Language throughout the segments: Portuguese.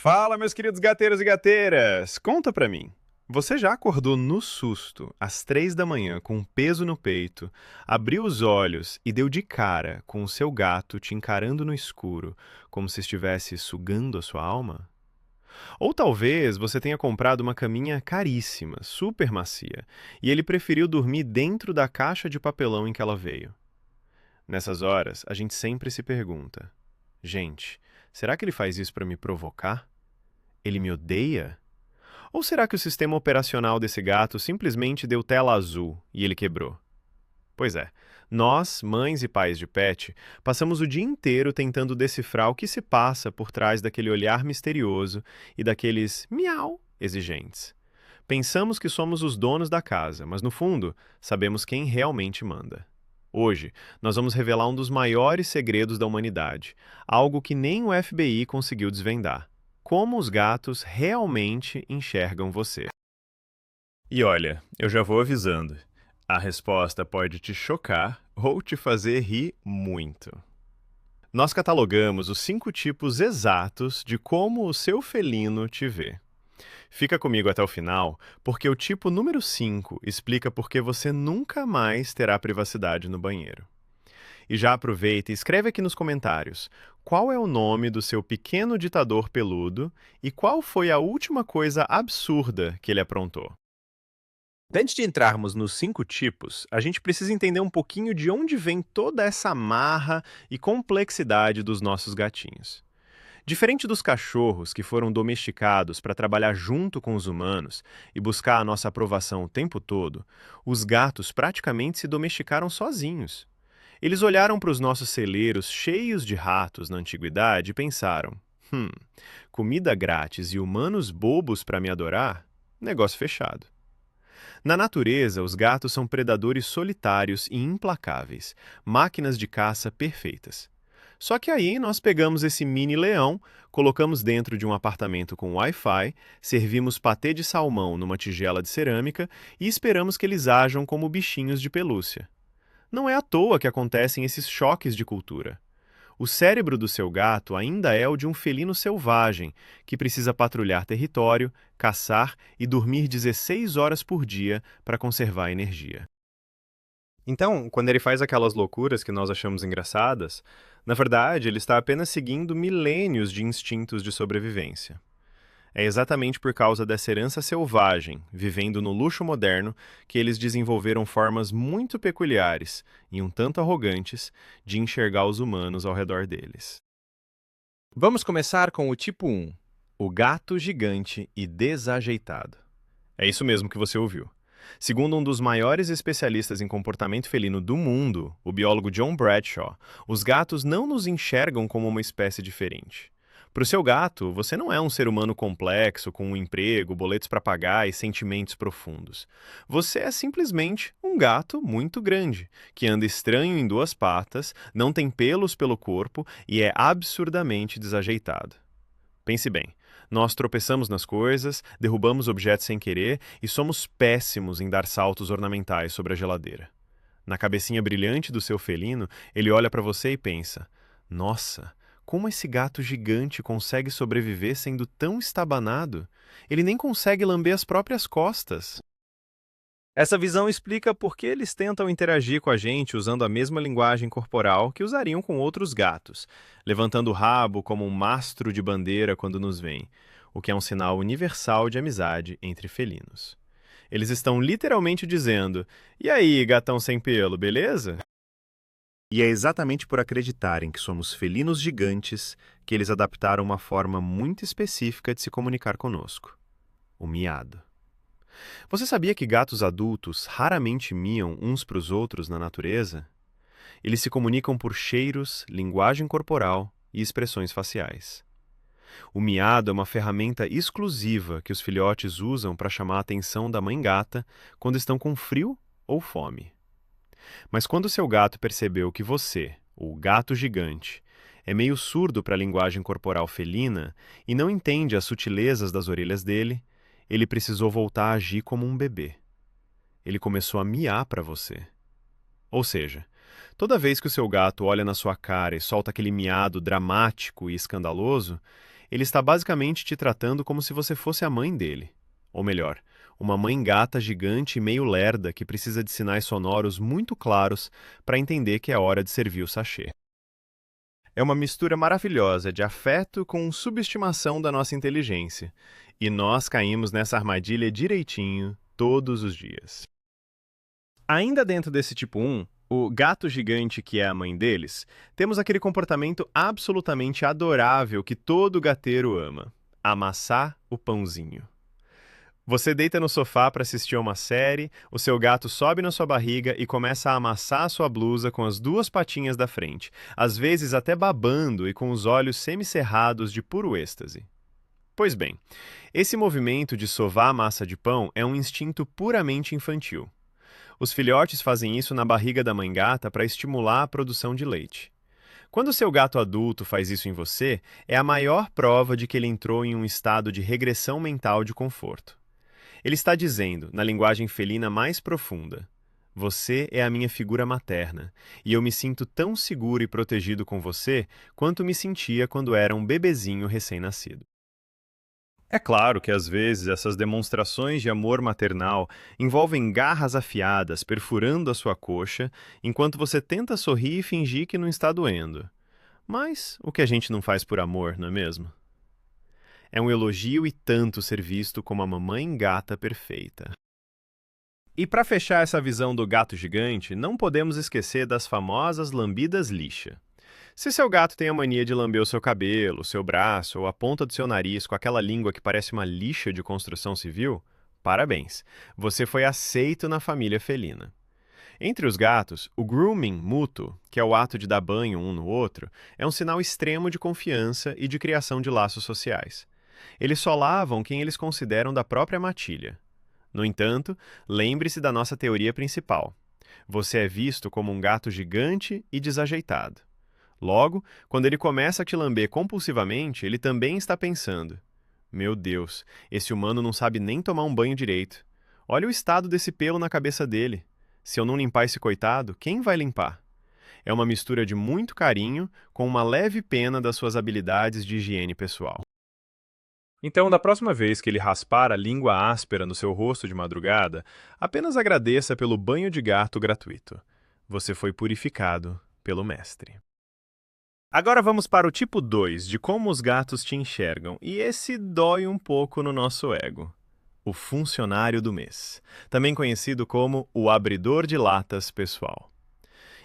Fala, meus queridos gateiros e gateiras! Conta pra mim. Você já acordou no susto, às 3 da manhã, com um peso no peito, abriu os olhos e deu de cara com o seu gato te encarando no escuro, como se estivesse sugando a sua alma? Ou talvez você tenha comprado uma caminha caríssima, super macia, e ele preferiu dormir dentro da caixa de papelão em que ela veio. Nessas horas, a gente sempre se pergunta: gente, será que ele faz isso pra me provocar? Ele me odeia? Ou será que o sistema operacional desse gato simplesmente deu tela azul e ele quebrou? Pois é, nós, mães e pais de pet, passamos o dia inteiro tentando decifrar o que se passa por trás daquele olhar misterioso e daqueles miau exigentes. Pensamos que somos os donos da casa, mas no fundo, sabemos quem realmente manda. Hoje, nós vamos revelar um dos maiores segredos da humanidade, algo que nem o FBI conseguiu desvendar: como os gatos realmente enxergam você. E olha, eu já vou avisando. A resposta pode te chocar ou te fazer rir muito. Nós catalogamos os 5 tipos exatos de como o seu felino te vê. Fica comigo até o final, porque o tipo número 5 explica por que você nunca mais terá privacidade no banheiro. E já aproveita e escreve aqui nos comentários qual é o nome do seu pequeno ditador peludo e qual foi a última coisa absurda que ele aprontou. Antes de entrarmos nos 5 tipos, a gente precisa entender um pouquinho de onde vem toda essa marra e complexidade dos nossos gatinhos. Diferente dos cachorros que foram domesticados para trabalhar junto com os humanos e buscar a nossa aprovação o tempo todo, os gatos praticamente se domesticaram sozinhos. Eles olharam para os nossos celeiros cheios de ratos na antiguidade e pensaram: hum, comida grátis e humanos bobos para me adorar? Negócio fechado. Na natureza, os gatos são predadores solitários e implacáveis, máquinas de caça perfeitas. Só que aí nós pegamos esse mini leão, colocamos dentro de um apartamento com Wi-Fi, servimos patê de salmão numa tigela de cerâmica e esperamos que eles ajam como bichinhos de pelúcia. Não é à toa que acontecem esses choques de cultura. O cérebro do seu gato ainda é o de um felino selvagem, que precisa patrulhar território, caçar e dormir 16 horas por dia para conservar energia. Então, quando ele faz aquelas loucuras que nós achamos engraçadas, na verdade ele está apenas seguindo milênios de instintos de sobrevivência. É exatamente por causa dessa herança selvagem, vivendo no luxo moderno, que eles desenvolveram formas muito peculiares e um tanto arrogantes de enxergar os humanos ao redor deles. Vamos começar com o tipo 1, o gato gigante e desajeitado. É isso mesmo que você ouviu. Segundo um dos maiores especialistas em comportamento felino do mundo, o biólogo John Bradshaw, os gatos não nos enxergam como uma espécie diferente. Para o seu gato, você não é um ser humano complexo, com um emprego, boletos para pagar e sentimentos profundos. Você é simplesmente um gato muito grande, que anda estranho em 2 patas, não tem pelos pelo corpo e é absurdamente desajeitado. Pense bem, nós tropeçamos nas coisas, derrubamos objetos sem querer e somos péssimos em dar saltos ornamentais sobre a geladeira. Na cabecinha brilhante do seu felino, ele olha para você e pensa: nossa, como esse gato gigante consegue sobreviver sendo tão estabanado? Ele nem consegue lamber as próprias costas. Essa visão explica por que eles tentam interagir com a gente usando a mesma linguagem corporal que usariam com outros gatos, levantando o rabo como um mastro de bandeira quando nos veem, o que é um sinal universal de amizade entre felinos. Eles estão literalmente dizendo: e aí, gatão sem pelo, beleza? E é exatamente por acreditarem que somos felinos gigantes que eles adaptaram uma forma muito específica de se comunicar conosco: o miado. Você sabia que gatos adultos raramente miam uns para os outros na natureza? Eles se comunicam por cheiros, linguagem corporal e expressões faciais. O miado é uma ferramenta exclusiva que os filhotes usam para chamar a atenção da mãe gata quando estão com frio ou fome. Mas quando seu gato percebeu que você, o gato gigante, é meio surdo para a linguagem corporal felina e não entende as sutilezas das orelhas dele, ele precisou voltar a agir como um bebê. Ele começou a miar para você. Ou seja, toda vez que o seu gato olha na sua cara e solta aquele miado dramático e escandaloso, Ele está basicamente te tratando como se você fosse a mãe dele. Ou melhor, uma mãe gata gigante e meio lerda que precisa de sinais sonoros muito claros para entender que é hora de servir o sachê. É uma mistura maravilhosa de afeto com subestimação da nossa inteligência. E nós caímos nessa armadilha direitinho todos os dias. Ainda dentro desse tipo 1, o gato gigante que é a mãe deles, temos aquele comportamento absolutamente adorável que todo gateiro ama: amassar o pãozinho. Você deita no sofá para assistir a uma série, o seu gato sobe na sua barriga e começa a amassar a sua blusa com as duas patinhas da frente, às vezes até babando e com os olhos semicerrados de puro êxtase. Pois bem, esse movimento de sovar a massa de pão é um instinto puramente infantil. Os filhotes fazem isso na barriga da mãe gata para estimular a produção de leite. Quando seu gato adulto faz isso em você, é a maior prova de que ele entrou em um estado de regressão mental de conforto. Ele está dizendo, na linguagem felina mais profunda: você é a minha figura materna, e eu me sinto tão seguro e protegido com você quanto me sentia quando era um bebezinho recém-nascido. É claro que às vezes essas demonstrações de amor maternal envolvem garras afiadas perfurando a sua coxa, enquanto você tenta sorrir e fingir que não está doendo. Mas o que a gente não faz por amor, não é mesmo? É um elogio e tanto ser visto como a mamãe gata perfeita. E para fechar essa visão do gato gigante, não podemos esquecer das famosas lambidas lixa. Se seu gato tem a mania de lamber o seu cabelo, o seu braço ou a ponta do seu nariz com aquela língua que parece uma lixa de construção civil, parabéns, você foi aceito na família felina. Entre os gatos, o grooming mútuo, que é o ato de dar banho um no outro, é um sinal extremo de confiança e de criação de laços sociais. Eles só lavam quem eles consideram da própria matilha. No entanto, lembre-se da nossa teoria principal. Você é visto como um gato gigante e desajeitado. Logo, quando ele começa a te lamber compulsivamente, ele também está pensando: meu Deus, esse humano não sabe nem tomar um banho direito. Olha o estado desse pelo na cabeça dele. Se eu não limpar esse coitado, quem vai limpar? É uma mistura de muito carinho com uma leve pena das suas habilidades de higiene pessoal. Então, da próxima vez que ele raspar a língua áspera no seu rosto de madrugada, apenas agradeça pelo banho de gato gratuito. Você foi purificado pelo mestre. Agora vamos para o tipo 2, de como os gatos te enxergam, e esse dói um pouco no nosso ego. O funcionário do mês, também conhecido como o abridor de latas pessoal.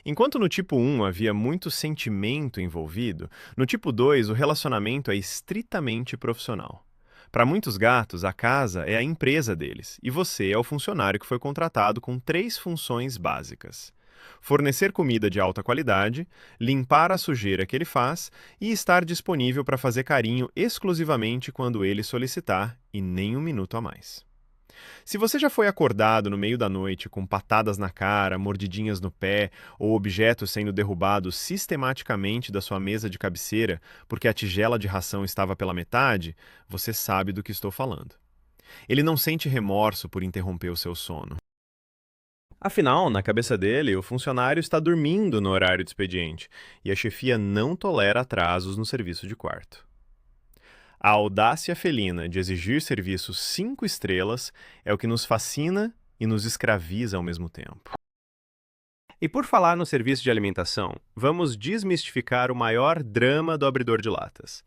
Enquanto no tipo 1 havia muito sentimento envolvido, no tipo 2 o relacionamento é estritamente profissional. Para muitos gatos, a casa é a empresa deles, e você é o funcionário que foi contratado com 3 funções básicas: fornecer comida de alta qualidade, limpar a sujeira que ele faz e estar disponível para fazer carinho exclusivamente quando ele solicitar e nem um minuto a mais. Se você já foi acordado no meio da noite com patadas na cara, mordidinhas no pé ou objetos sendo derrubados sistematicamente da sua mesa de cabeceira porque a tigela de ração estava pela metade, você sabe do que estou falando. Ele não sente remorso por interromper o seu sono. Afinal, na cabeça dele, o funcionário está dormindo no horário de expediente e a chefia não tolera atrasos no serviço de quarto. A audácia felina de exigir serviços 5 estrelas é o que nos fascina e nos escraviza ao mesmo tempo. E por falar no serviço de alimentação, vamos desmistificar o maior drama do abridor de latas: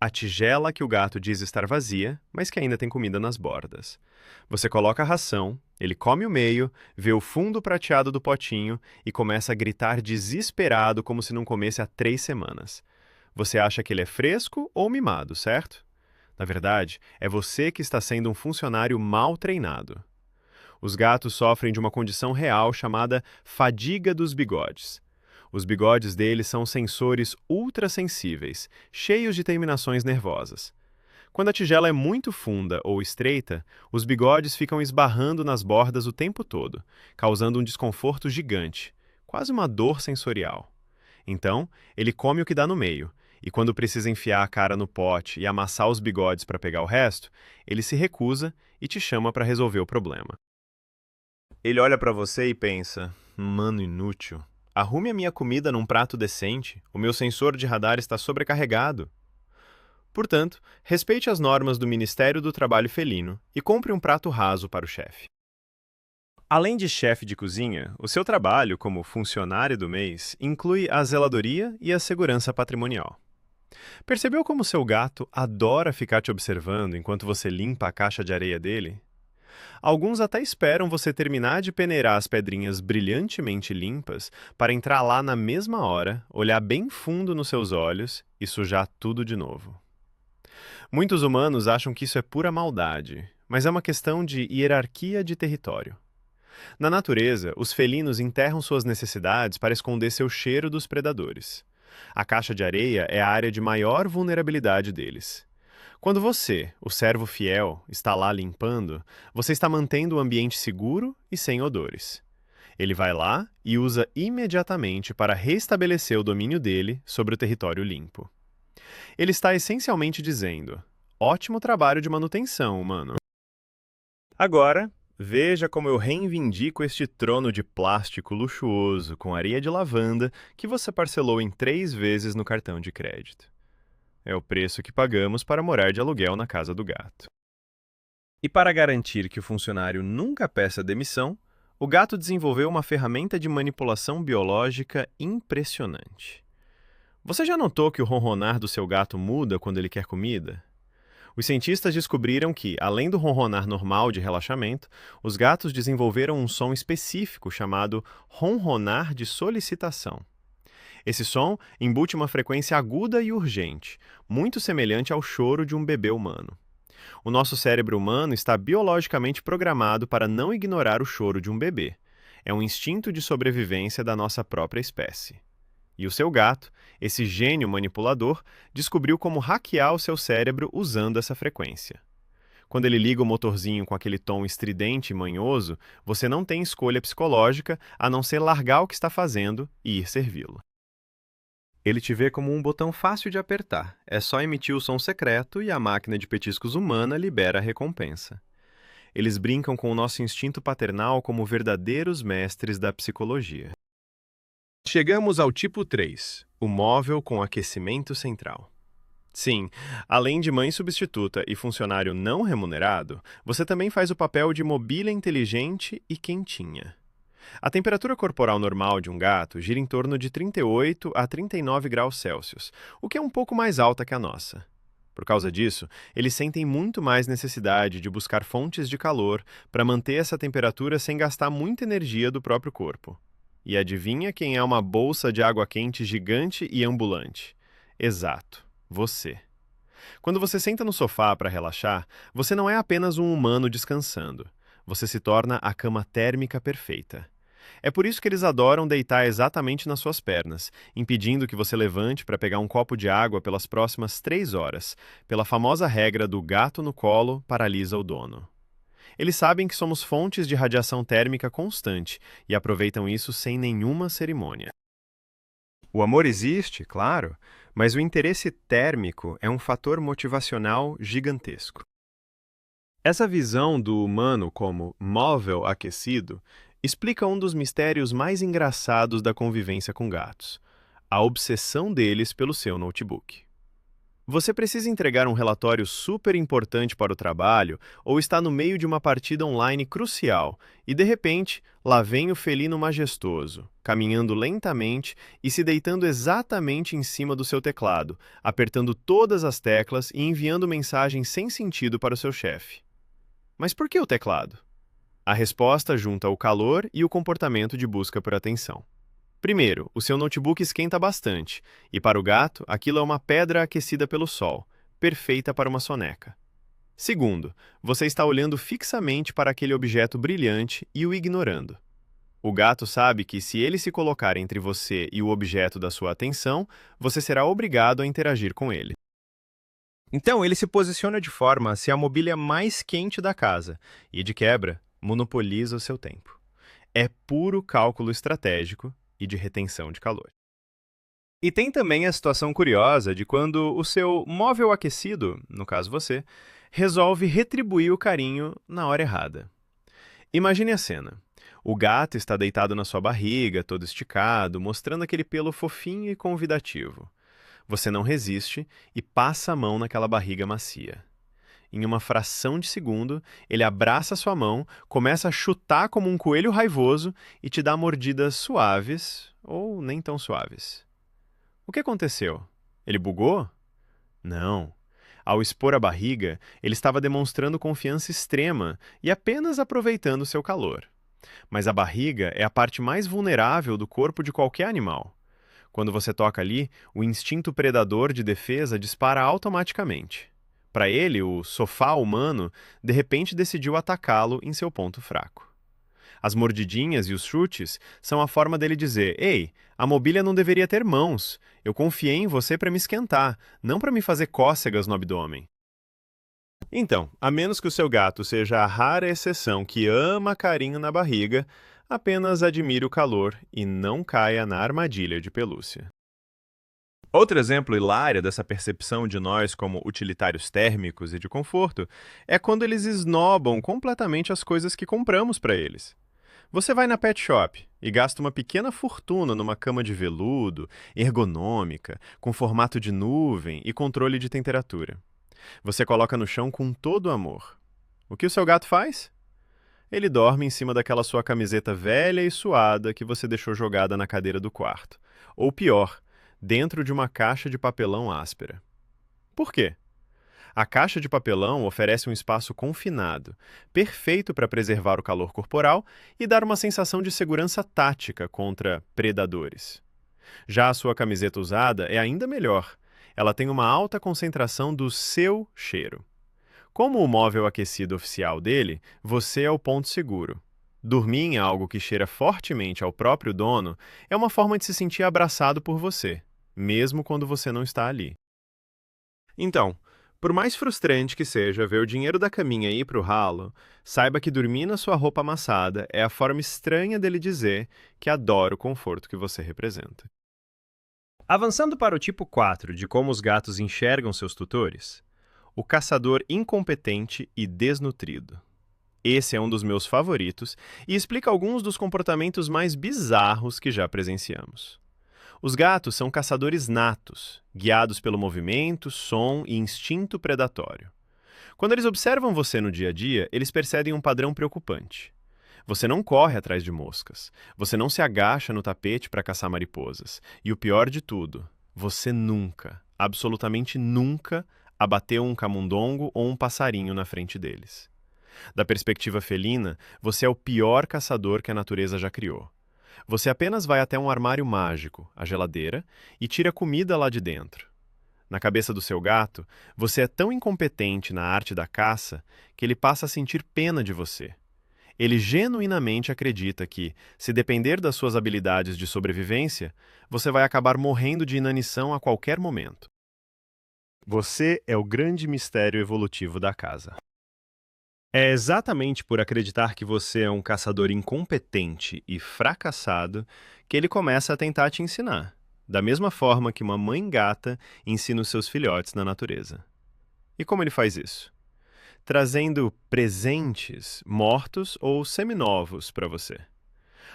a tigela que o gato diz estar vazia, mas que ainda tem comida nas bordas. Você coloca a ração, ele come o meio, vê o fundo prateado do potinho e começa a gritar desesperado como se não comesse há 3 semanas. Você acha que ele é fresco ou mimado, certo? Na verdade, é você que está sendo um funcionário mal treinado. Os gatos sofrem de uma condição real chamada fadiga dos bigodes. Os bigodes deles são sensores ultrassensíveis, cheios de terminações nervosas. Quando a tigela é muito funda ou estreita, os bigodes ficam esbarrando nas bordas o tempo todo, causando um desconforto gigante, quase uma dor sensorial. Então, ele come o que dá no meio, e quando precisa enfiar a cara no pote e amassar os bigodes para pegar o resto, ele se recusa e te chama para resolver o problema. Ele olha para você e pensa: mano inútil, arrume a minha comida num prato decente, o meu sensor de radar está sobrecarregado. Portanto, respeite as normas do Ministério do Trabalho Felino e compre um prato raso para o chefe. Além de chefe de cozinha, o seu trabalho como funcionário do mês inclui a zeladoria e a segurança patrimonial. Percebeu como seu gato adora ficar te observando enquanto você limpa a caixa de areia dele? Alguns até esperam você terminar de peneirar as pedrinhas brilhantemente limpas para entrar lá na mesma hora, olhar bem fundo nos seus olhos e sujar tudo de novo. Muitos humanos acham que isso é pura maldade, mas é uma questão de hierarquia de território. Na natureza, os felinos enterram suas necessidades para esconder seu cheiro dos predadores. A caixa de areia é a área de maior vulnerabilidade deles. Quando você, o servo fiel, está lá limpando, você está mantendo o ambiente seguro e sem odores. Ele vai lá e usa imediatamente para restabelecer o domínio dele sobre o território limpo. Ele está essencialmente dizendo: ótimo trabalho de manutenção, humano. Agora, veja como eu reivindico este trono de plástico luxuoso com areia de lavanda que você parcelou em 3 vezes no cartão de crédito. É o preço que pagamos para morar de aluguel na casa do gato. E para garantir que o funcionário nunca peça demissão, o gato desenvolveu uma ferramenta de manipulação biológica impressionante. Você já notou que o ronronar do seu gato muda quando ele quer comida? Os cientistas descobriram que, além do ronronar normal de relaxamento, os gatos desenvolveram um som específico chamado ronronar de solicitação. Esse som embute uma frequência aguda e urgente, muito semelhante ao choro de um bebê humano. O nosso cérebro humano está biologicamente programado para não ignorar o choro de um bebê. É um instinto de sobrevivência da nossa própria espécie. E o seu gato, esse gênio manipulador, descobriu como hackear o seu cérebro usando essa frequência. Quando ele liga o motorzinho com aquele tom estridente e manhoso, você não tem escolha psicológica a não ser largar o que está fazendo e ir servi-lo. Ele te vê como um botão fácil de apertar. É só emitir o som secreto e a máquina de petiscos humana libera a recompensa. Eles brincam com o nosso instinto paternal como verdadeiros mestres da psicologia. Chegamos ao tipo 3, o móvel com aquecimento central. Sim, além de mãe substituta e funcionário não remunerado, você também faz o papel de mobília inteligente e quentinha. A temperatura corporal normal de um gato gira em torno de 38 a 39 graus Celsius, o que é um pouco mais alta que a nossa. Por causa disso, eles sentem muito mais necessidade de buscar fontes de calor para manter essa temperatura sem gastar muita energia do próprio corpo. E adivinha quem é uma bolsa de água quente gigante e ambulante? Exato, você. Quando você senta no sofá para relaxar, você não é apenas um humano descansando. Você se torna a cama térmica perfeita. É por isso que eles adoram deitar exatamente nas suas pernas, impedindo que você levante para pegar um copo de água pelas próximas 3 horas, pela famosa regra do gato no colo paralisa o dono. Eles sabem que somos fontes de radiação térmica constante e aproveitam isso sem nenhuma cerimônia. O amor existe, claro, mas o interesse térmico é um fator motivacional gigantesco. Essa visão do humano como móvel aquecido explica um dos mistérios mais engraçados da convivência com gatos: a obsessão deles pelo seu notebook. Você precisa entregar um relatório super importante para o trabalho ou está no meio de uma partida online crucial e, de repente, lá vem o felino majestoso, caminhando lentamente e se deitando exatamente em cima do seu teclado, apertando todas as teclas e enviando mensagens sem sentido para o seu chefe. Mas por que o teclado? A resposta junta o calor e o comportamento de busca por atenção. Primeiro, o seu notebook esquenta bastante, e para o gato, aquilo é uma pedra aquecida pelo sol, perfeita para uma soneca. Segundo, você está olhando fixamente para aquele objeto brilhante e o ignorando. O gato sabe que se ele se colocar entre você e o objeto da sua atenção, você será obrigado a interagir com ele. Então, ele se posiciona de forma a ser a mobília mais quente da casa e, de quebra, monopoliza o seu tempo. É puro cálculo estratégico e de retenção de calor. E tem também a situação curiosa de quando o seu móvel aquecido, no caso você, resolve retribuir o carinho na hora errada. Imagine a cena. O gato está deitado na sua barriga, todo esticado, mostrando aquele pelo fofinho e convidativo. Você não resiste e passa a mão naquela barriga macia. Em uma fração de segundo, ele abraça sua mão, começa a chutar como um coelho raivoso e te dá mordidas suaves ou nem tão suaves. O que aconteceu? Ele bugou? Não. Ao expor a barriga, ele estava demonstrando confiança extrema e apenas aproveitando seu calor. Mas a barriga é a parte mais vulnerável do corpo de qualquer animal. Quando você toca ali, o instinto predador de defesa dispara automaticamente. Para ele, o sofá humano de repente decidiu atacá-lo em seu ponto fraco. As mordidinhas e os chutes são a forma dele dizer: Ei, a mobília não deveria ter mãos. Eu confiei em você para me esquentar, não para me fazer cócegas no abdômen. Então, a menos que o seu gato seja a rara exceção que ama carinho na barriga, apenas admire o calor e não caia na armadilha de pelúcia. Outro exemplo hilário dessa percepção de nós como utilitários térmicos e de conforto é quando eles esnobam completamente as coisas que compramos para eles. Você vai na pet shop e gasta uma pequena fortuna numa cama de veludo, ergonômica, com formato de nuvem e controle de temperatura. Você coloca no chão com todo amor. O que o seu gato faz? Ele dorme em cima daquela sua camiseta velha e suada que você deixou jogada na cadeira do quarto. Ou pior, dentro de uma caixa de papelão áspera. Por quê? A caixa de papelão oferece um espaço confinado, perfeito para preservar o calor corporal e dar uma sensação de segurança tática contra predadores. Já a sua camiseta usada é ainda melhor. Ela tem uma alta concentração do seu cheiro. Como o móvel aquecido oficial dele, você é o ponto seguro. Dormir em algo que cheira fortemente ao próprio dono é uma forma de se sentir abraçado por você, mesmo quando você não está ali. Então, por mais frustrante que seja ver o dinheiro da caminha ir para o ralo, saiba que dormir na sua roupa amassada é a forma estranha dele dizer que adora o conforto que você representa. Avançando para o tipo 4 de como os gatos enxergam seus tutores, o caçador incompetente e desnutrido. Esse é um dos meus favoritos e explica alguns dos comportamentos mais bizarros que já presenciamos. Os gatos são caçadores natos, guiados pelo movimento, som e instinto predatório. Quando eles observam você no dia a dia, eles percebem um padrão preocupante. Você não corre atrás de moscas, você não se agacha no tapete para caçar mariposas. E o pior de tudo, você nunca, absolutamente nunca, abateu um camundongo ou um passarinho na frente deles. Da perspectiva felina, você é o pior caçador que a natureza já criou. Você apenas vai até um armário mágico, a geladeira, e tira comida lá de dentro. Na cabeça do seu gato, você é tão incompetente na arte da caça que ele passa a sentir pena de você. Ele genuinamente acredita que, se depender das suas habilidades de sobrevivência, você vai acabar morrendo de inanição a qualquer momento. Você é o grande mistério evolutivo da casa. É exatamente por acreditar que você é um caçador incompetente e fracassado que ele começa a tentar te ensinar, da mesma forma que uma mãe gata ensina os seus filhotes na natureza. E como ele faz isso? Trazendo presentes mortos ou seminovos para você.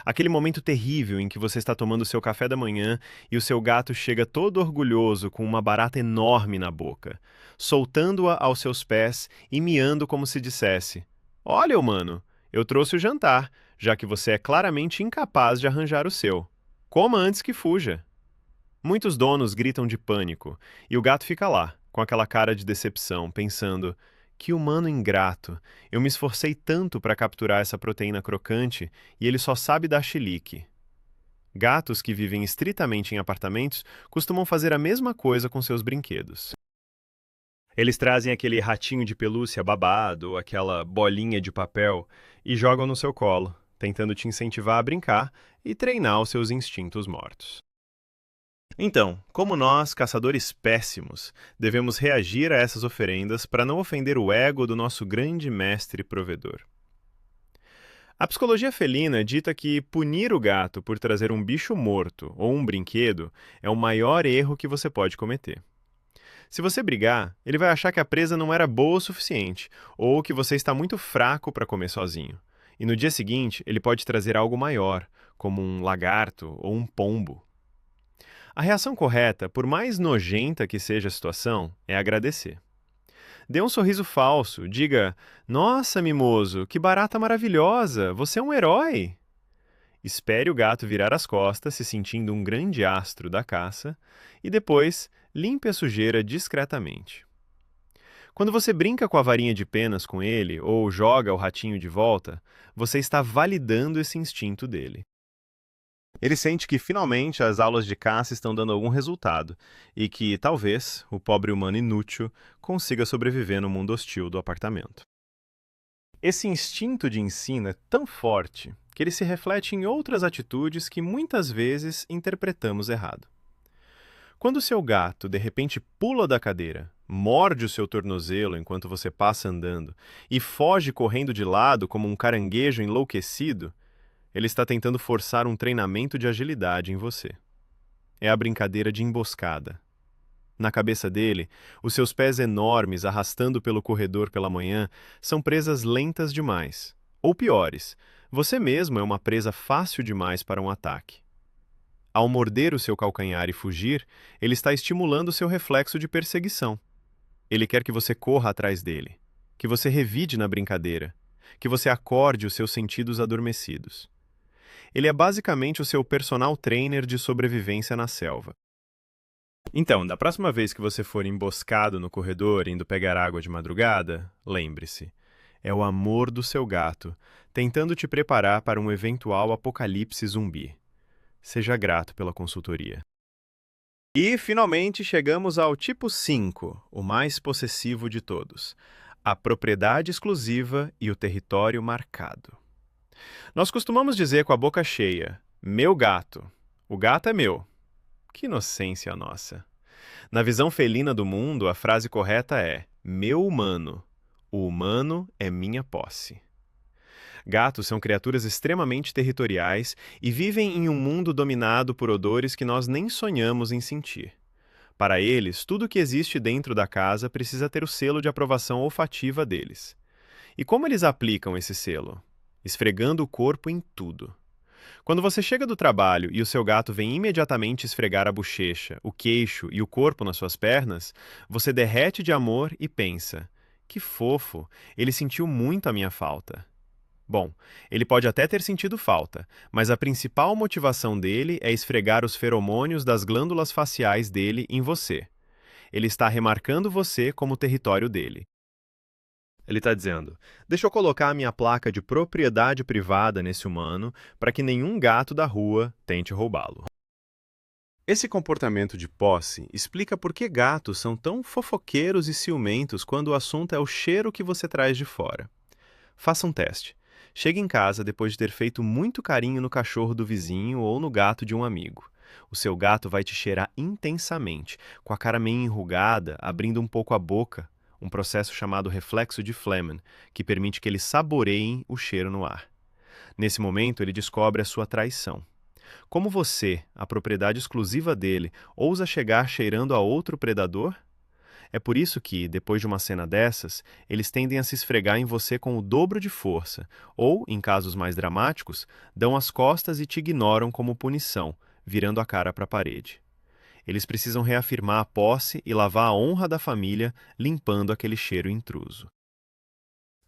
Aquele momento terrível em que você está tomando seu café da manhã e o seu gato chega todo orgulhoso com uma barata enorme na boca, soltando-a aos seus pés e miando como se dissesse: Olha, humano, eu trouxe o jantar, já que você é claramente incapaz de arranjar o seu. Coma antes que fuja. Muitos donos gritam de pânico, e o gato fica lá, com aquela cara de decepção, pensando: que humano ingrato, eu me esforcei tanto para capturar essa proteína crocante e ele só sabe dar chilique. Gatos que vivem estritamente em apartamentos costumam fazer a mesma coisa com seus brinquedos. Eles trazem aquele ratinho de pelúcia babado ou aquela bolinha de papel e jogam no seu colo, tentando te incentivar a brincar e treinar os seus instintos mortos. Então, como nós, caçadores péssimos, devemos reagir a essas oferendas para não ofender o ego do nosso grande mestre provedor? A psicologia felina dita que punir o gato por trazer um bicho morto ou um brinquedo é o maior erro que você pode cometer. Se você brigar, ele vai achar que a presa não era boa o suficiente ou que você está muito fraco para comer sozinho. E no dia seguinte, ele pode trazer algo maior, como um lagarto ou um pombo. A reação correta, por mais nojenta que seja a situação, é agradecer. Dê um sorriso falso, diga: Nossa, mimoso, que barata maravilhosa, você é um herói! Espere o gato virar as costas, se sentindo um grande astro da caça, e depois limpe a sujeira discretamente. Quando você brinca com a varinha de penas com ele ou joga o ratinho de volta, você está validando esse instinto dele. Ele sente que finalmente as aulas de caça estão dando algum resultado e que, talvez, o pobre humano inútil consiga sobreviver no mundo hostil do apartamento. Esse instinto de ensino é tão forte que ele se reflete em outras atitudes que muitas vezes interpretamos errado. Quando seu gato de repente pula da cadeira, morde o seu tornozelo enquanto você passa andando e foge correndo de lado como um caranguejo enlouquecido, ele está tentando forçar um treinamento de agilidade em você. É a brincadeira de emboscada. Na cabeça dele, os seus pés enormes arrastando pelo corredor pela manhã são presas lentas demais. Ou piores, você mesmo é uma presa fácil demais para um ataque. Ao morder o seu calcanhar e fugir, ele está estimulando seu reflexo de perseguição. Ele quer que você corra atrás dele, que você revide na brincadeira, que você acorde os seus sentidos adormecidos. Ele é basicamente o seu personal trainer de sobrevivência na selva. Então, da próxima vez que você for emboscado no corredor indo pegar água de madrugada, lembre-se, é o amor do seu gato tentando te preparar para um eventual apocalipse zumbi. Seja grato pela consultoria. E, finalmente, chegamos ao tipo 5, o mais possessivo de todos: a propriedade exclusiva e o território marcado. Nós costumamos dizer com a boca cheia: meu gato, o gato é meu. Que inocência nossa! Na visão felina do mundo, a frase correta é: meu humano, o humano é minha posse. Gatos são criaturas extremamente territoriais e vivem em um mundo dominado por odores que nós nem sonhamos em sentir. Para eles, tudo que existe dentro da casa precisa ter o selo de aprovação olfativa deles. E como eles aplicam esse selo? Esfregando o corpo em tudo. Quando você chega do trabalho e o seu gato vem imediatamente esfregar a bochecha, o queixo e o corpo nas suas pernas, você derrete de amor e pensa: que fofo, ele sentiu muito a minha falta. Bom, ele pode até ter sentido falta, mas a principal motivação dele é esfregar os feromônios das glândulas faciais dele em você. Ele está remarcando você como território dele. Ele está dizendo: deixa eu colocar a minha placa de propriedade privada nesse humano para que nenhum gato da rua tente roubá-lo. Esse comportamento de posse explica por que gatos são tão fofoqueiros e ciumentos quando o assunto é o cheiro que você traz de fora. Faça um teste. Chegue em casa depois de ter feito muito carinho no cachorro do vizinho ou no gato de um amigo. O seu gato vai te cheirar intensamente, com a cara meio enrugada, abrindo um pouco a boca, um processo chamado reflexo de Flehmen, que permite que eles saboreiem o cheiro no ar. Nesse momento, ele descobre a sua traição. Como você, a propriedade exclusiva dele, ousa chegar cheirando a outro predador? É por isso que, depois de uma cena dessas, eles tendem a se esfregar em você com o dobro de força, ou, em casos mais dramáticos, dão as costas e te ignoram como punição, virando a cara para a parede. Eles precisam reafirmar a posse e lavar a honra da família, limpando aquele cheiro intruso.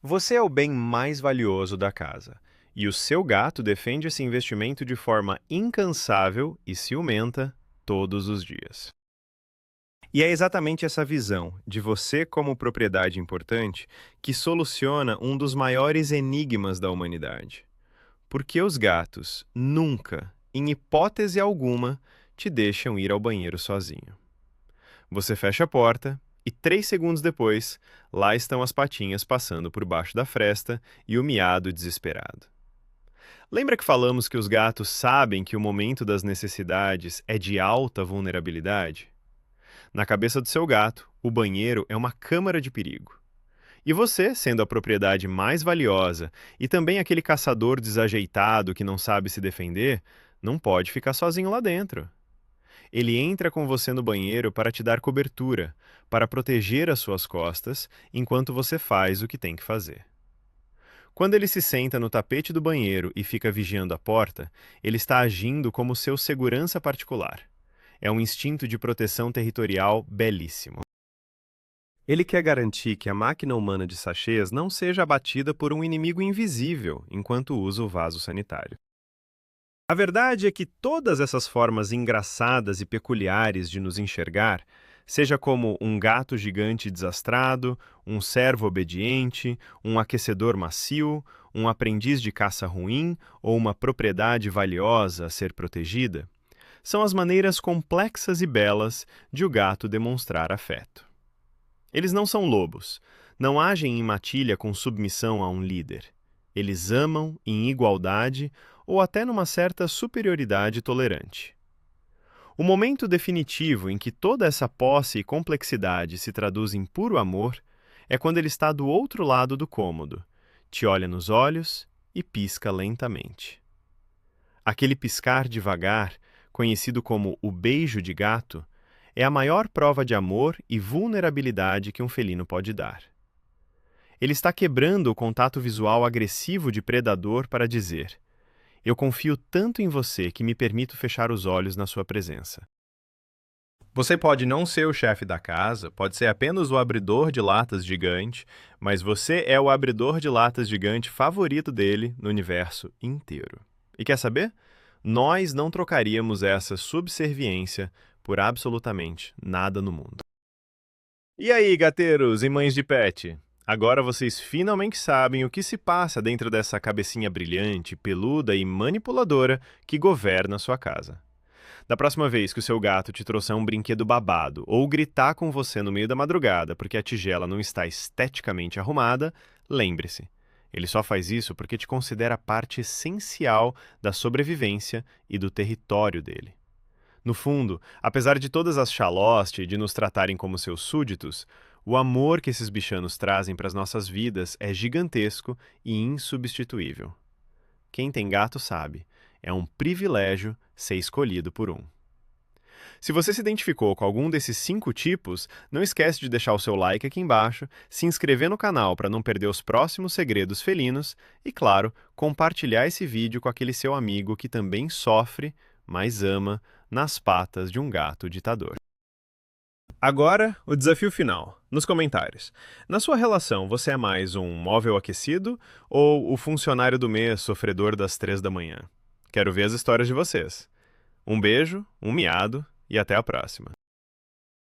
Você é o bem mais valioso da casa, e o seu gato defende esse investimento de forma incansável e ciumenta todos os dias. E é exatamente essa visão de você como propriedade importante que soluciona um dos maiores enigmas da humanidade. Por que os gatos nunca, em hipótese alguma, te deixam ir ao banheiro sozinho? Você fecha a porta e 3 segundos depois, lá estão as patinhas passando por baixo da fresta e o miado desesperado. Lembra que falamos que os gatos sabem que o momento das necessidades é de alta vulnerabilidade? Na cabeça do seu gato, o banheiro é uma câmara de perigo. E você, sendo a propriedade mais valiosa e também aquele caçador desajeitado que não sabe se defender, não pode ficar sozinho lá dentro. Ele entra com você no banheiro para te dar cobertura, para proteger as suas costas, enquanto você faz o que tem que fazer. Quando ele se senta no tapete do banheiro e fica vigiando a porta, ele está agindo como seu segurança particular. É um instinto de proteção territorial belíssimo. Ele quer garantir que a máquina humana de sachês não seja abatida por um inimigo invisível enquanto usa o vaso sanitário. A verdade é que todas essas formas engraçadas e peculiares de nos enxergar, seja como um gato gigante desastrado, um servo obediente, um aquecedor macio, um aprendiz de caça ruim ou uma propriedade valiosa a ser protegida, são as maneiras complexas e belas de o gato demonstrar afeto. Eles não são lobos, não agem em matilha com submissão a um líder. Eles amam em igualdade ou até numa certa superioridade tolerante. O momento definitivo em que toda essa posse e complexidade se traduz em puro amor é quando ele está do outro lado do cômodo, te olha nos olhos e pisca lentamente. Aquele piscar devagar, conhecido como o beijo de gato, é a maior prova de amor e vulnerabilidade que um felino pode dar. Ele está quebrando o contato visual agressivo de predador para dizer: eu confio tanto em você que me permito fechar os olhos na sua presença. Você pode não ser o chefe da casa, pode ser apenas o abridor de latas gigante, mas você é o abridor de latas gigante favorito dele no universo inteiro. E quer saber? Nós não trocaríamos essa subserviência por absolutamente nada no mundo. E aí, gateiros e mães de pet? Agora vocês finalmente sabem o que se passa dentro dessa cabecinha brilhante, peluda e manipuladora que governa a sua casa. Da próxima vez que o seu gato te trouxer um brinquedo babado ou gritar com você no meio da madrugada porque a tigela não está esteticamente arrumada, lembre-se, ele só faz isso porque te considera parte essencial da sobrevivência e do território dele. No fundo, apesar de todas as xaloste e de nos tratarem como seus súditos, o amor que esses bichanos trazem para as nossas vidas é gigantesco e insubstituível. Quem tem gato sabe, é um privilégio ser escolhido por um. Se você se identificou com algum desses 5 tipos, não esquece de deixar o seu like aqui embaixo, se inscrever no canal para não perder os próximos segredos felinos e, claro, compartilhar esse vídeo com aquele seu amigo que também sofre, mas ama, nas patas de um gato ditador. Agora, o desafio final. Nos comentários. Na sua relação, você é mais um móvel aquecido ou o funcionário do mês sofredor das 3 da manhã? Quero ver as histórias de vocês. Um beijo, um miado e até a próxima.